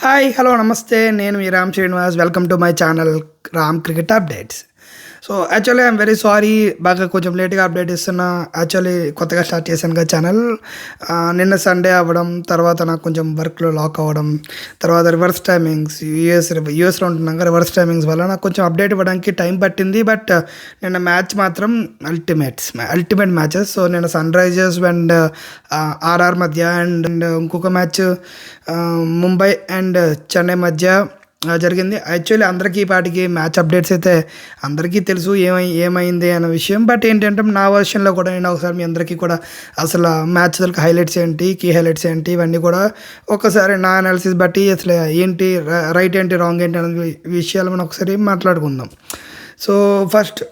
Hi hello నమస్తే నేను మీ Ram Srinivas welcome to my channel Ram cricket updates. So actually I'm very sorry, బాగా కొంచెం లేట్గా అప్డేట్ ఇస్తున్నా. యాక్చువల్లీ కొత్తగా స్టార్ట్ చేశాను కదా ఛానల్. నిన్న సండే అవ్వడం, తర్వాత నాకు కొంచెం వర్క్లో లాక్ అవ్వడం, తర్వాత రివర్స్ టైమింగ్స్ యూఎస్లో ఉంటున్నాం కదా, రివర్స్ టైమింగ్స్ వల్ల నాకు కొంచెం అప్డేట్ ఇవ్వడానికి టైం పట్టింది. బట్ నిన్న మ్యాచ్ మాత్రం అల్టిమేట్ మ్యాచెస్. సో నిన్న సన్ రైజర్స్ అండ్ ఆర్ఆర్ మధ్య అండ్ ఇంకొక మ్యాచ్ ముంబై అండ్ చెన్నై మధ్య జరిగింది. యాక్చువల్లీ అందరికీ పాటికి మ్యాచ్ అప్డేట్స్ అయితే అందరికీ తెలుసు ఏమైంది అన్న విషయం. బట్ ఏంటంటే నా వర్షన్లో కూడా నేను ఒకసారి మీ అందరికీ కూడా అసలు మ్యాచ్ హైలైట్స్ ఏంటి, కీ హైలైట్స్ ఏంటి, ఇవన్నీ కూడా ఒకసారి నా అనాలిసిస్ బట్టి అసలు ఏంటి రైట్ ఏంటి రాంగ్ ఏంటి అనే విషయాలు మనం ఒకసారి మాట్లాడుకుందాం. సో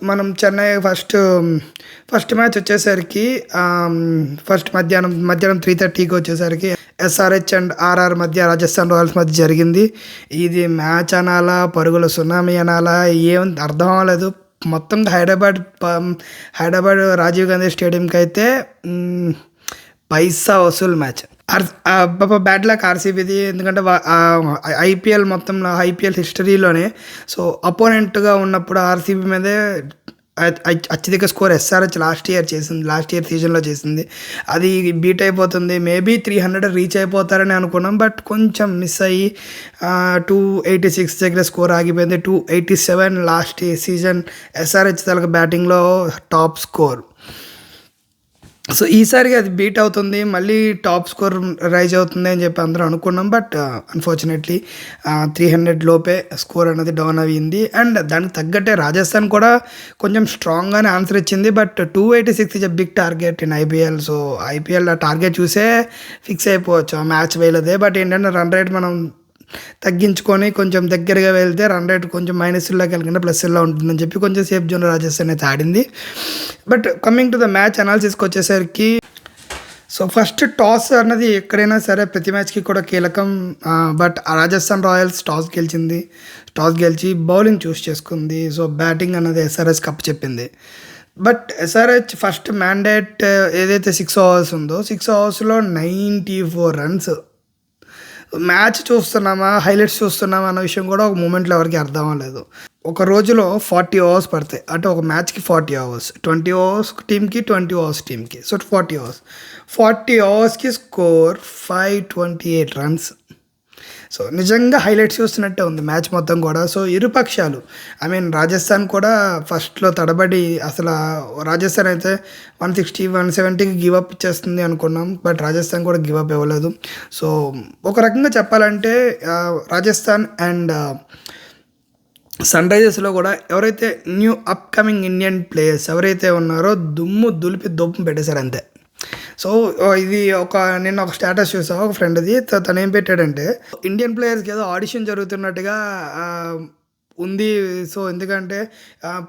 మనం చెన్నై ఫస్ట్ మ్యాచ్ వచ్చేసరికి మధ్యాహ్నం 3:30కి వచ్చేసరికి ఎస్ఆర్హెచ్ అండ్ ఆర్ఆర్ మధ్య, రాజస్థాన్ రాయల్స్ మధ్య జరిగింది. ఇది మ్యాచ్ అనాలా, పరుగుల సునామీ అనాలా, ఏం అర్థం అవ్వలేదు. మొత్తం హైదరాబాద్ రాజీవ్ గాంధీ స్టేడియంకి అయితే పైసా వసూలు మ్యాచ్. బ్యాడ్ లక్ ఆర్సీబీది, ఎందుకంటే ఐపీఎల్ హిస్టరీలోనే సో అపోనెంట్గా ఉన్నప్పుడు ఆర్సీబీ మీదే అత్యధిక స్కోర్ ఎస్ఆర్హెచ్ లాస్ట్ ఇయర్ సీజన్లో చేసింది. అది బీట్ అయిపోతుంది. మేబీ 300 రీచ్ అయిపోతారని అనుకున్నాం, బట్ కొంచెం మిస్ అయ్యి 286 దగ్గర స్కోర్ ఆగిపోయింది. 287 లాస్ట్ సీజన్ ఎస్ఆర్హెచ్ బ్యాటింగ్లో టాప్ స్కోర్. సో ఈసారికి అది బీట్ అవుతుంది, మళ్ళీ టాప్ స్కోర్ రైజ్ అవుతుంది అని చెప్పి అందరూ అనుకున్నాం. బట్ అన్ఫార్చునేట్లీ 300 లోపే స్కోర్ అనేది డౌన్ అయ్యింది. అండ్ దానికి తగ్గట్టే రాజస్థాన్ కూడా కొంచెం స్ట్రాంగ్గానే ఆన్సర్ ఇచ్చింది. But 286 is a big target in IPL. So IPL ఆ టార్గెట్ చూసే ఫిక్స్ అయిపోవచ్చు, మ్యాచ్ వేయలేదే. బట్ ఏంటంటే రన్ రేట్ మనం తగ్గించుకొని కొంచెం దగ్గరగా వెళ్తే రన్ రేట్ కొంచెం మైనస్లోకి వెళ్ళకుండా ప్లస్లో ఉంటుందని చెప్పి కొంచెం సేఫ్ జోన్ రాజస్థాన్ అయితే ఆడింది. But coming to the match అనాలిసిస్కి వచ్చేసరికి, సో ఫస్ట్ టాస్ అన్నది ఎక్కడైనా సరే ప్రతి మ్యాచ్కి కూడా కీలకం. బట్ రాజస్థాన్ రాయల్స్ టాస్ గెలిచి బౌలింగ్ చూస్ చేసుకుంది. సో బ్యాటింగ్ అన్నది ఎస్ఆర్హెచ్ కప్ చెప్పింది. బట్ ఎస్ఆర్హెచ్ ఫస్ట్ మ్యాండేట్ ఏదైతే 6 ఓవర్స్ ఉందో, 6 ఓవర్స్లో 94 రన్స్. మ్యాచ్ చూస్తున్నామా, హైలైట్స్ చూస్తున్నామా అన్న విషయం కూడా ఒక మూమెంట్లో ఎవరికి అర్థం అవ్వలేదు. ఒక రోజులో 40 ఓవర్స్ పడతాయి, అంటే ఒక మ్యాచ్కి 40 ఓవర్స్, 20 ఓవర్స్ టీమ్కి, 20 ఓవర్స్ టీమ్కి. సో 40 ఓవర్స్కి స్కోర్ 528 రన్స్. సో నిజంగా హైలైట్స్ చూస్తున్నట్టే ఉంది మ్యాచ్ మొత్తం కూడా. సో ఇరుపక్షాలు, రాజస్థాన్ కూడా ఫస్ట్లో తడబడి, అసలు రాజస్థాన్ అయితే 160, 170కి గివప్ ఇచ్చేస్తుంది అనుకున్నాం. బట్ రాజస్థాన్ కూడా గివప్ ఇవ్వలేదు. సో ఒక రకంగా చెప్పాలంటే రాజస్థాన్ అండ్ సన్ రైజర్స్లో కూడా ఎవరైతే న్యూ అప్కమింగ్ ఇండియన్ ప్లేయర్స్ ఎవరైతే ఉన్నారో దుమ్ము పెట్టేశారు అంతే. సో ఇది నిన్న ఒక స్టేటస్ చూసా ఒక ఫ్రెండ్ది. తను ఏం పెట్టాడంటే, ఇండియన్ ప్లేయర్స్కి ఏదో ఆడిషన్ జరుగుతున్నట్టుగా ఉంది. సో ఎందుకంటే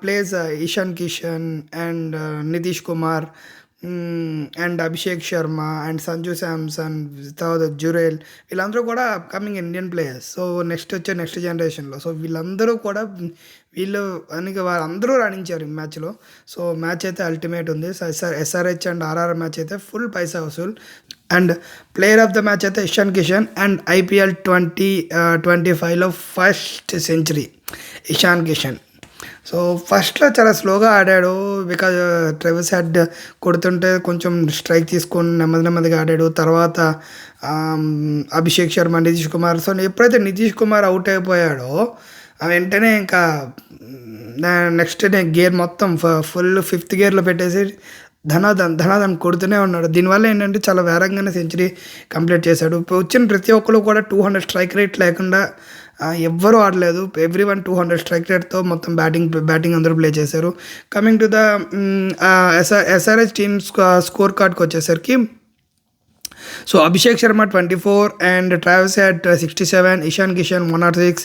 players Ishan Kishan and Nitish Kumar and Abhishek Sharma and Sanju Samson, తర్వాత జురేల్, వీళ్ళందరూ కూడా coming Indian players. So next జనరేషన్లో. సో వీళ్ళందరూ కూడా వాళ్ళందరూ రాణించారు ఈ మ్యాచ్లో. సో మ్యాచ్ అయితే అల్టిమేట్ ఉంది. ఎస్ఆర్హెచ్ అండ్ ఆర్ఆర్ మ్యాచ్ అయితే ఫుల్ పైసా వసూల్. And player of the match అయితే ఇషాన్ కిషన్ అండ్ IPL 2025లో first century Ishan Kishan. So ఫస్ట్లో చాలా స్లోగా ఆడాడు, బికాజ్ ట్రెవిస్ హెడ్ కొడుతుంటే కొంచెం స్ట్రైక్ తీసుకొని నెమ్మదిగా ఆడాడు. తర్వాత అభిషేక్ శర్మ, నితీష్ కుమార్. సో ఎప్పుడైతే నితీష్ కుమార్ అవుట్ అయిపోయాడో వెంటనే ఇంకా నెక్స్ట్ గేర్ మొత్తం ఫుల్ 5th గేర్లో పెట్టేసి ధనాధన్ కొడుతూనే ఉన్నాడు. దీనివల్ల ఏంటంటే చాలా వేగంగానే సెంచరీ కంప్లీట్ చేశాడు. వచ్చిన ప్రతి ఒక్కరు కూడా 200 స్ట్రైక్ రేట్ లేకుండా ఎవ్వరూ ఆడలేదు. ఎవ్రీవన్ 200 స్ట్రైక్ రేట్తో మొత్తం బ్యాటింగ్ అందరూ ప్లే చేశారు. Coming to the SRH team score కార్డ్కి వచ్చేసరికి, so Abhishek Sharma 24 and Travis head 67, Ishan Kishan 106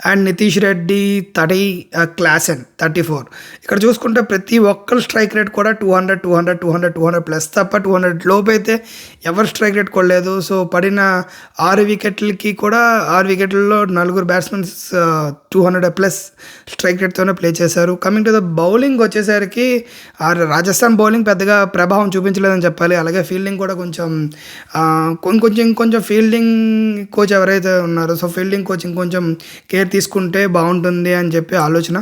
and Nitish Reddy 30, Klaasen 34. ఇక్కడ చూసుకుంటే ప్రతి ఒక్కరు స్ట్రైక్ రేట్ కూడా 200 ప్లస్ తప్ప 200 లోపు అయితే ఎవరు స్ట్రైక్ రేట్ కొడలేదు. సో పడిన 6 వికెట్లకి కూడా 6 వికెట్లలో 4 బ్యాట్స్మెన్స్ 200 ప్లస్ స్ట్రైక్ రేట్తోనే ప్లే చేశారు. కమింగ్ టు ద బౌలింగ్ వచ్చేసరికి రాజస్థాన్ బౌలింగ్ పెద్దగా ప్రభావం చూపించలేదని చెప్పాలి. అలాగే ఫీల్డింగ్ కూడా కొంచెం ఇంకొంచెం ఫీల్డింగ్ కోచ్ ఎవరైతే ఉన్నారో, సో ఫీల్డింగ్ కోచ్ ఇంకొంచెం కేర్ తీసుకుంటే బాగుంటుంది అని చెప్పి ఆలోచన.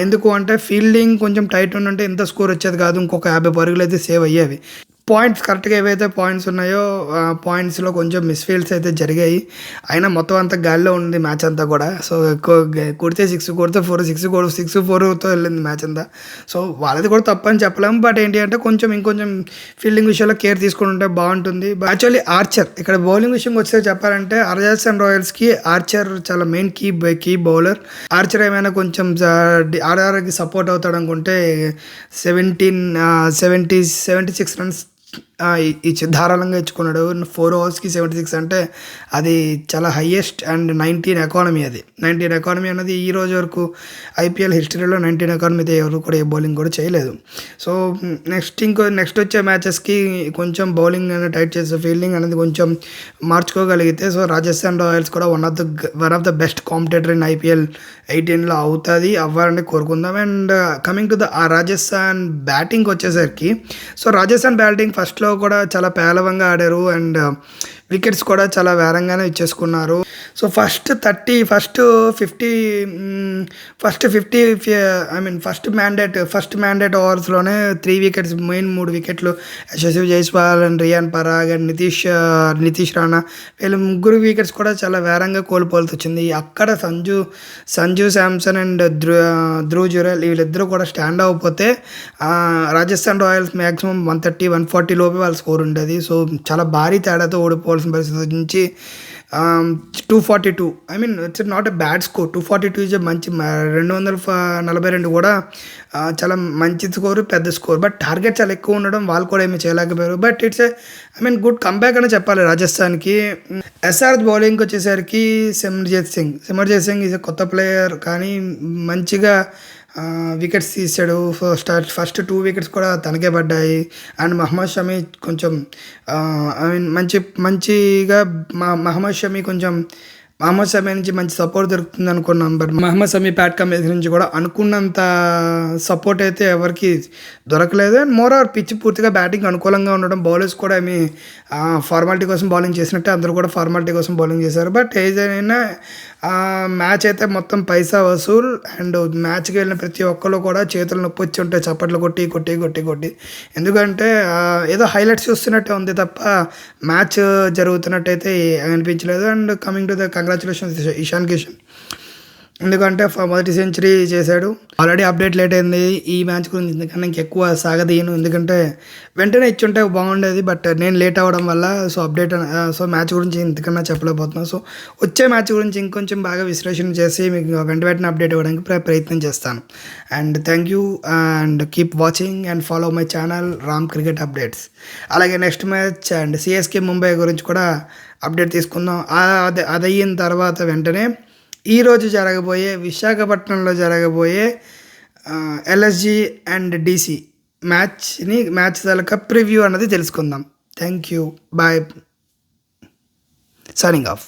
ఎందుకు అంటే ఫీల్డింగ్ కొంచెం టైట్ ఉండుంటే ఇంత స్కోర్ వచ్చేది కాదు, ఇంకొక 50 పరుగులు అయితే సేవ్ అయ్యేవి. పాయింట్స్ కరెక్ట్గా ఏవైతే పాయింట్స్ ఉన్నాయో పాయింట్స్లో కొంచెం మిస్ఫీల్డ్స్ అయితే జరిగాయి. అయినా మొత్తం అంతా గాలిలో ఉంది మ్యాచ్ అంతా కూడా. సో ఎక్కువ కొడితే 6, కొడితే 4, 6-4తో వెళ్ళింది మ్యాచ్ అంతా. సో వాళ్ళది కూడా తప్పని చెప్పలేము. బట్ ఏంటి అంటే ఇంకొంచెం ఫీల్డింగ్ విషయంలో కేర్ తీసుకుంటే బాగుంటుంది. యాక్చువల్లీ ఆర్చర్ ఇక్కడ బౌలింగ్ విషయంకి వచ్చే చెప్పాలంటే రాజస్థాన్ రాయల్స్కి ఆర్చర్ చాలా మెయిన్ కీ బౌలర్. ఆర్చర్ ఏమైనా కొంచెం ఆర్ఆర్కి సపోర్ట్ అవుతాడు అనుకుంటే 76 రన్స్ ధారాళంగా ఇచ్చుకున్నాడు. 4 ఓవర్స్కి 76 అంటే అది చాలా హయ్యెస్ట్. అండ్ 19 ఎకానమీ అది. 19 ఎకానమీ అనేది ఈ రోజు వరకు ఐపీఎల్ హిస్టరీలో 19 ఎకానమీతో ఎవరు కూడా ఏ బౌలింగ్ కూడా చేయలేదు. సో నెక్స్ట్ వచ్చే మ్యాచెస్కి కొంచెం బౌలింగ్ అనేది టైట్ చేస్తే ఫీల్డింగ్ అనేది కొంచెం మార్చుకోగలిగితే సో రాజస్థాన్ రాయల్స్ కూడా one of the best competitor in IPL 18లో అవ్వాలని కోరుకుందాం. And coming to the Rajasthan batting వచ్చేసరికి సో రాజస్థాన్ బ్యాటింగ్ ఫస్ట్లో కూడా చాలా పేలవంగా ఆడారు. అండ్ వికెట్స్ కూడా చాలా వేరంగానే ఇచ్చేసుకున్నారు. సో ఫస్ట్ 50 ఓవర్స్లోనే 3 వికెట్స్, మెయిన్ 3 వికెట్లు యశస్వి జైస్వాల్ అండ్ రియాన్ పరాగ్ అండ్ నితీష్ రాణా వీళ్ళు 3 వికెట్స్ కూడా చాలా వేరంగా కోల్పోవాల్సి వచ్చింది. అక్కడ సంజు శాంసన్ అండ్ ధ్రువ్ జురెల్ వీళ్ళిద్దరూ కూడా స్టాండ్ అవ్వకపోతే రాజస్థాన్ రాయల్స్ మ్యాక్సిమం 130-140 లోపే వాళ్ళ స్కోర్ ఉండేది. సో చాలా భారీ తేడాతో ఓడిపోవాల్సిన పరిస్థితి నుంచి 242, it's not a bad score. 242 is మంచి 242 కూడా చాలా మంచి స్కోరు, పెద్ద స్కోర్. బట్ టార్గెట్ చాలా ఎక్కువ ఉండడం వాళ్ళు కూడా ఏమీ చేయలేకపోయారు. బట్ ఇట్స్ గుడ్ కంబ్యాక్ అని చెప్పాలి రాజస్థాన్కి. ఎస్ఆర్ బౌలింగ్కి వచ్చేసరికి సిమర్జీత్ సింగ్ ఈజ్ ఎ కొత్త ప్లేయర్ కానీ మంచిగా వికెట్స్ తీసాడు. ఫస్ట్ 2 వికెట్స్ కూడా తనకే పడ్డాయి. అండ్ మహమ్మద్ షమి కొంచెం మంచిగా మహమ్మద్ షమి నుంచి మంచి సపోర్ట్ దొరుకుతుంది అనుకున్నాం. But Mohammed Shami Pat Cummins నుంచి కూడా అనుకున్నంత సపోర్ట్ అయితే ఎవరికి దొరకలేదు. అండ్ మోర్ ఓవర్ పిచ్ పూర్తిగా బ్యాటింగ్ అనుకూలంగా ఉండడం, బౌలర్స్ కూడా ఫార్మాలిటీ కోసం బౌలింగ్ చేసినట్టే అందరూ కూడా ఫార్మాలిటీ కోసం బౌలింగ్ చేశారు. బట్ ఏదైనా మ్యాచ్ అయితే మొత్తం పైసా వసూల్. అండ్ మ్యాచ్కి వెళ్ళిన ప్రతి ఒక్కరు కూడా చేతులు నొప్పి వచ్చి ఉంటాయి చప్పట్లు కొట్టి. ఎందుకంటే ఏదో హైలైట్స్ చూస్తున్నట్టే ఉంది తప్ప మ్యాచ్ జరుగుతున్నట్టయితే అనిపించలేదు. And coming to the congratulations Ishan Kishan, ఎందుకంటే మొదటి సెంచరీ చేశాడు. ఆల్రెడీ అప్డేట్ లేట్ అయింది ఈ మ్యాచ్ గురించి, ఎందుకంటే ఇంకెక్కువ సాగదీయను, ఎందుకంటే వెంటనే ఇచ్చుంటే బాగుండేది. బట్ నేను లేట్ అవ్వడం వల్ల సో మ్యాచ్ గురించి ఇంతకన్నా చెప్పలేకపోతున్నాను. సో వచ్చే మ్యాచ్ గురించి ఇంకొంచెం బాగా విశ్లేషణ చేసి మీకు వెంటనే అప్డేట్ ఇవ్వడానికి ప్రయత్నం చేస్తాను. And thank you and keep watching and follow my channel Ram cricket updates. అలాగే next match and CSK Mumbai గురించి కూడా అప్డేట్ తీసుకుందాం. అది అయిన తర్వాత వెంటనే ఈరోజు విశాఖపట్నంలో జరగబోయే ఎల్ఎస్జి అండ్ డిసి మ్యాచ్ తాలూకా ప్రివ్యూ అన్నది తెలుసుకుందాం. Thank you, bye, signing of.